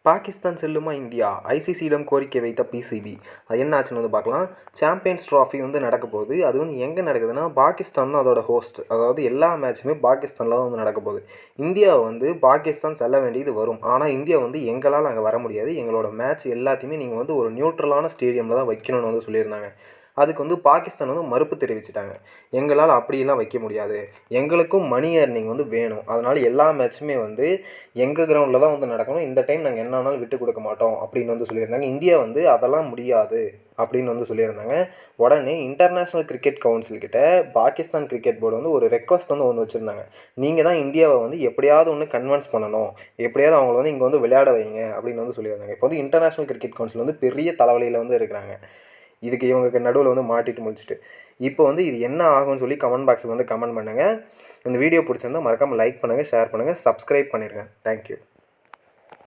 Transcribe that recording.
பாகிஸ்தான் செல்லுமா இந்தியா? ஐசிசியிடம் கோரிக்கை வைத்த பிசிபி. அது என்ன ஆச்சுன்னு வந்து பார்க்கலாம். சாம்பியன்ஸ் ட்ராஃபி வந்து நடக்க போகுது. அது வந்து எங்கே நடக்குதுன்னா, பாகிஸ்தான் தான் அதோட ஹோஸ்ட். அதாவது எல்லா மேட்சுமே பாகிஸ்தானில் தான் வந்து நடக்க போகுது. இந்தியா வந்து பாகிஸ்தான் செல்ல வேண்டியது வரும். ஆனால் இந்தியா வந்து எங்களால் அங்கே வர முடியாது. எங்களோட மேட்ச் எல்லாத்தையுமே நீங்கள் வந்து ஒரு நியூட்ரலான ஸ்டேடியமில் தான் வைக்கணும்னு வந்து சொல்லியிருந்தாங்க. அதுக்கு வந்து பாகிஸ்தான் வந்து மறுப்பு தெரிவிச்சிட்டாங்க. எங்களால் அப்படியெல்லாம் வைக்க முடியாது. எங்களுக்கும் மணி ஏர்னிங் வந்து வேணும். அதனால் எல்லா மேட்சுமே வந்து எங்கள் கிரவுண்டில் தான் வந்து நடக்கணும். இந்த டைம் நாங்கள் என்ன ஆனாலும் விட்டு கொடுக்க மாட்டோம் அப்படின்னு வந்து சொல்லியிருந்தாங்க. இந்தியா வந்து அதெல்லாம் முடியாது அப்படின்னு வந்து சொல்லியிருந்தாங்க. உடனே இன்டர்நேஷ்னல் கிரிக்கெட் கவுன்சில் கிட்ட பாகிஸ்தான் கிரிக்கெட் போர்டு வந்து ஒரு ரெக்வஸ்ட் வந்து ஒன்று வச்சுருந்தாங்க. நீங்கள் தான் இந்தியாவை வந்து எப்படியாவது ஒன்று கன்வின்ஸ் பண்ணணும், எப்படியாவது அவங்கள வந்து இங்கே வந்து விளையாட வைங்க அப்படின்னு வந்து சொல்லியிருந்தாங்க. இப்போ வந்து இன்டர்நேஷ்னல் கிரிக்கெட் கவுன்சில் வந்து பெரிய தலைவலியில் வந்து இருக்கிறாங்க. இதுக்கு இவங்களுக்கு நடுவில் வந்து மாட்டிட்டு முடிச்சுட்டு இப்போ வந்து இது என்ன ஆகும்னு சொல்லி கமெண்ட் பாக்ஸில் வந்து கமெண்ட் பண்ணுங்கள். இந்த வீடியோ பிடிச்சிருந்தால் மறக்காமல் லைக் பண்ணுங்கள், ஷேர் பண்ணுங்கள், சப்ஸ்கிரைப் பண்ணிடுங்க. தேங்க்யூ.